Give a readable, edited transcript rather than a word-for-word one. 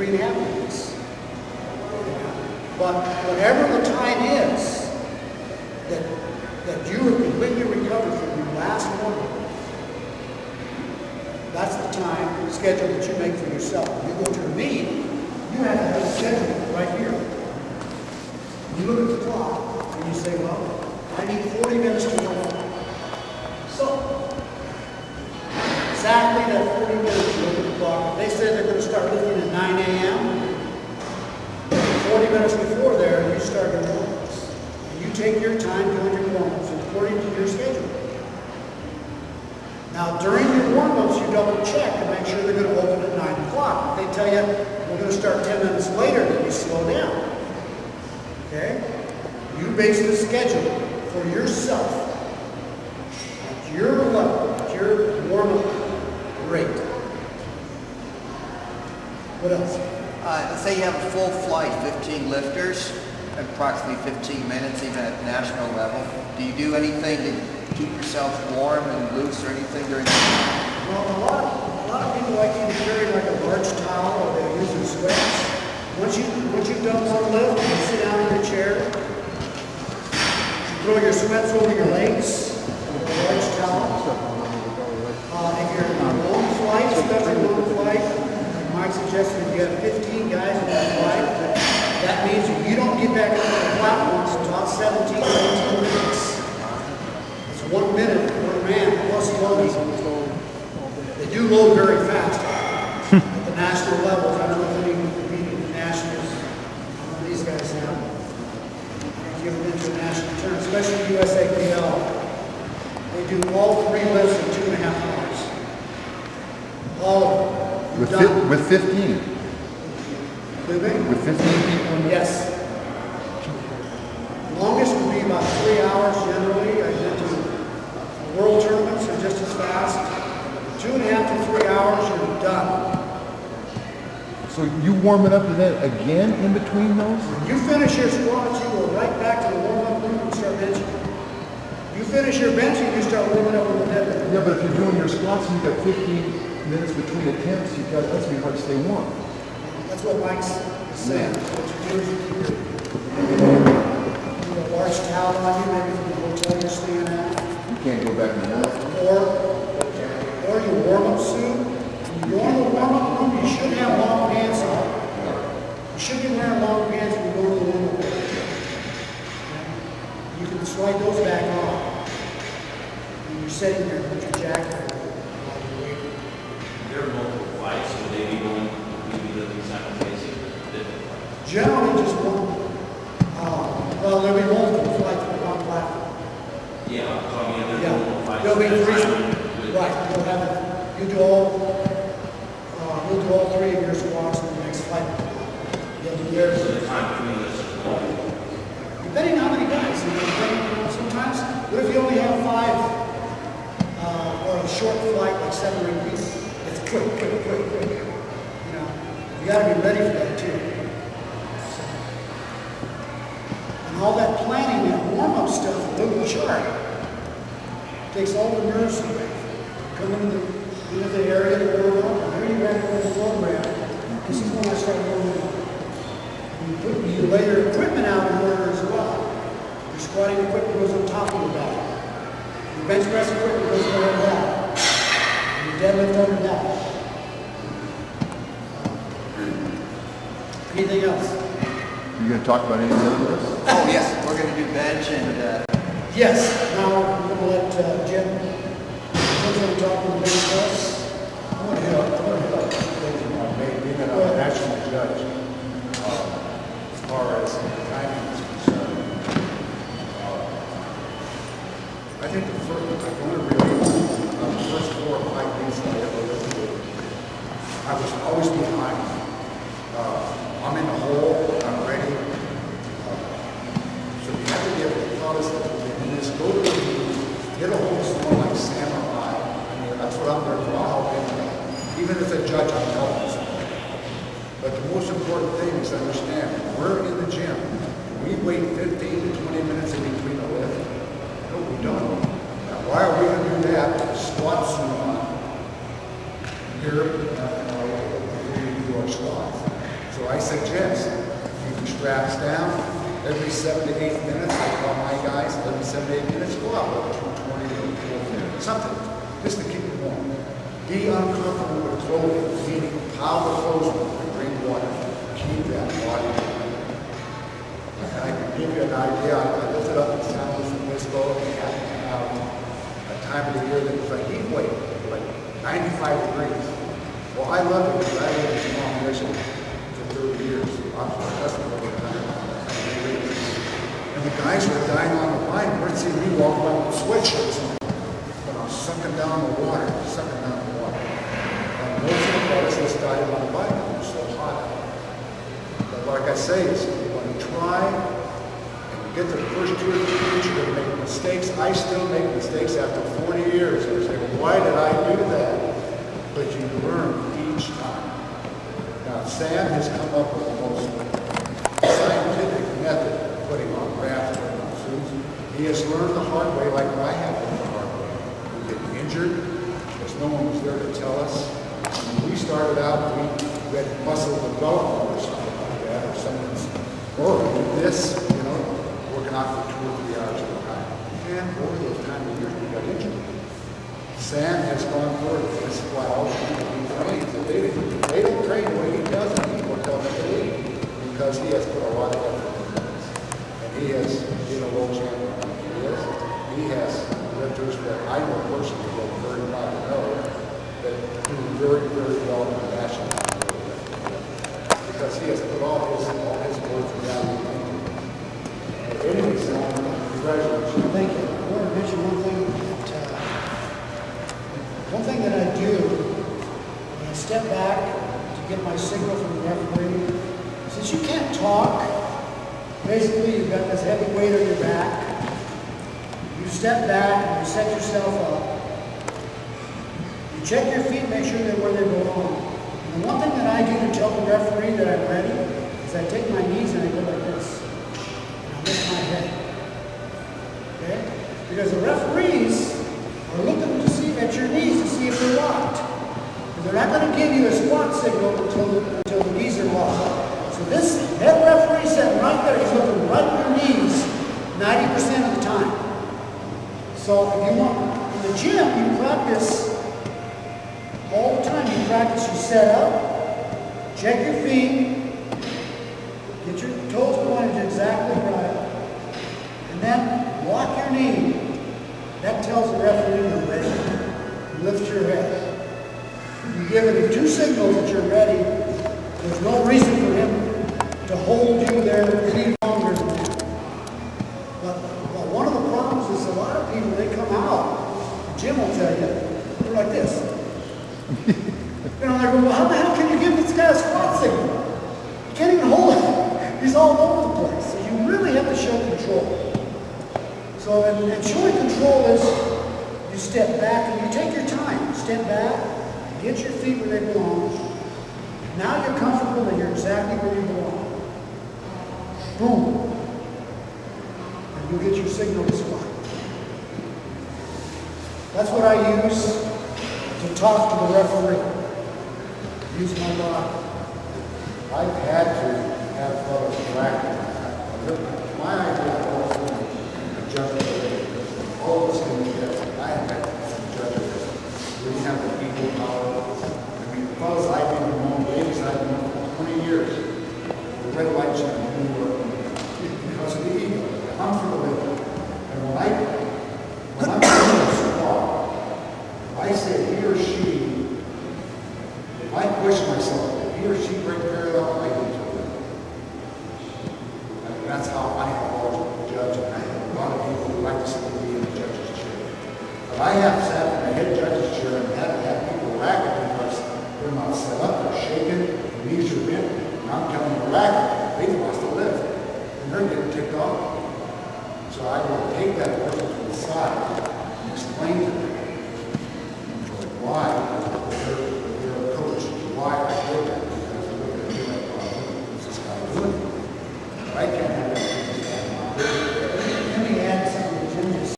3.5 minutes. But whatever the time is that you are completely recovered from your last warm-up, that's the time schedule that you make for yourself. When you go to a meet, you have to have a schedule right here. You look at the clock and you say, well, I need 40 minutes to warm up. So, exactly that 40 minutes you look at the clock. They said they're going to start lifting at 9 a.m. 40 minutes before there, you start your warm-ups. And you take your time doing your warm-ups according to your schedule. Now, during your warm-ups, you double check to make sure they're going to open at 9 o'clock. If they tell you, we're going to start 10 minutes later, then you slow down. Okay? You base the schedule for yourself at your level, at your warm-up rate. What else? Let's say you have a full flight, 15 lifters, approximately 15 minutes, even at national level. Do you do anything to keep yourself warm and loose or anything during the time? Well, a lot of people like to carry like a large towel or they use their sweats. Once you've done one lift, you sit down in your chair, you throw your sweats over your legs with a large towel. If you're on a long flight, especially long flight, Mike suggested if you have 15 guys in that flight, that means you don't get back up on the platform until about 17 or 18 minutes. It's 1 minute per man plus loading. They do load very fast at the national levels. I don't know if any competing at the nationals, these guys have. If you've ever been to a national tournament, especially USAPL, they do all 3 lifts in 2.5 hours. All of them. With 15? With 15 people? Yes. Longest would be about 3 hours generally. I've been to world tournaments, they're just as fast. 2.5 to 3 hours, you're done. So you warm it up to that again in between those? When you finish your squats, you go right back to the warm-up room and start benching. You finish your benching, you start warming up with the deadlift. Yeah, but if you're doing your squats and you've got 15 minutes between attempts, that's be hard to stay warm. That's what Mike's saying. What you do is you do a large towel on you, maybe from the hotel you're staying at. You can't go back and forth. Or your warm-up suit. When you go in the warm-up room, you should have long pants on. You should be wearing long pants when you go to the warm-up room. You can slide those back on. And you're sitting there with your jacket on. There are multiple flights, so they be going to be living simultaneously. Generally, just one. Well, there'll be multiple flights on one platform. Yeah, so I mean, there's Yeah, multiple flights. there'll be at a 3. time. Right, you'll do all 3 of your squats in the next flight. You'll do theirs. So the time between this is long. Depending on how many guys. Sometimes, what if you only have 5 or a short flight like 7 or 8 people? It's quick. You know, you got to be ready for that too. And all that planning and warm-up stuff, little chart, takes all the nerves away. Come into the area to warm up, and then you back over the program. This is when I start warming up. You lay your equipment out in order as well. Your squatting equipment goes on top of your back. Your bench press equipment goes over that. And your deadlift over that. Anything else? You going to talk about any of the other lifts? Oh, yes, we're going to do bench and... Yes. Now I'm going to let Jim's going to talk on the bench press. I want to hit up being a national judge as far as timing is concerned. I think the first 4 or 5 days that I ever lived, I was always behind. I'm in the hole, I'm ready. So you have to be able to tell us that in this go to hit a hole someone like Sam or I mean, that's what I'm there for. I'll help anybody. Even as a judge, I'm helping somebody. But the most important thing is to understand, we're in the gym. We wait 15 to 20 minutes in between a lift. No, we don't. Now, why are we going to do that? Squats on here, we do our squats. every 7 to 8 minutes, I call my guys, every 7 to 8 minutes, go out with 220 or 240, something, just to keep it warm. Be uncomfortable with clothing, meaning pile the clothes with green water. Keep that body warm. I can give you an idea. I lifted up in San Luis Obispo and had a time of the year that was a heat wave, like 95 degrees. Well, I love it because I lived in small mission for 30 years. I'm a customer over 100 degrees. And the guys were dying on the line. We're seeing me walk around with sweatshirts on. But I'm sucking down the water, sucking down the water. And most of the guys just died on the bike. It was so hot. But like I say, is when you try and you get to the first 2 or 3 years, you're going to make mistakes. I still make mistakes after 40 years. I say, well, why did I do that? But you learn each time. Now, Sam has come up with the most scientific method of putting on rafts, putting on suits. He has learned the hard way like I have learned the hard way. We get injured because no one was there to tell us. When we started out, we had muscle development or something like that, or someone's, or we did this, you know, working out for 2 or 3 hours at a time. And over those time of years, we got injured. Sam has gone forward. This is why all the people he trains, they don't train the way he does, and people tell them to leave because he has put a lot of effort into this. And he has been a world champion. He has lifters that I know personally go very proud to know that do very, very well in the national level. Because he has put all his work and value into it. Anyway, Sam, congratulations. Thank you. I want to mention one thing that I do, when I step back to get my signal from the referee, since you can't talk, basically you've got this heavy weight on your back, you step back and you set yourself up, you check your feet, make sure they're where they belong. And the one thing that I do to tell the referee that I'm ready is I take my knees and I go like this, and I lift my head. Okay? Because the referees are looking to see at your knees to see if they're locked. And they're not going to give you a squat signal until the knees are locked. So this head referee sitting right there, he's looking right at your knees 90% of the time. So if you want, in the gym, you practice all the time. You practice, you set up, check your feet, get your toes pointed exactly right, and then lock your knee. That tells the referee you're ready. Lift your head. You give him 2 signals that you're ready. There's no reason for him to hold you there any longer than that. But one of the problems is a lot of people, they come out, Jim will tell you, they're like this. You know, they go, well, how the hell can you give this guy a squat signal? You can't even hold it. He's all over the place. So you really have to show control. So, and showing control is, you step back and you take your time. Step back, get your feet where they belong. Now you're comfortable and you're exactly where you belong. Boom. And you get your signal to squat. That's what I use to talk to the referee. Use my body. I've had to have fellows practice. My idea also judges, all those things that I have had some judges. We have the people power. I mean, fellas I've been known, ladies I've been known for 20 years. The red lights on New York because of the ego. I'm for the living. And when I'm doing a squat, I say he or she, if I question myself, if he or she break parallel, I do too. And that's how I have always judged, and I have a lot of people who like to sit with me in the judge's chair. But I have sat in the head judge's chair and had people rack it because they're not set up, they're shaking, their knees are bent, and I'm telling them to rack it. They wants to lift, and they're getting ticked off. So I will take that person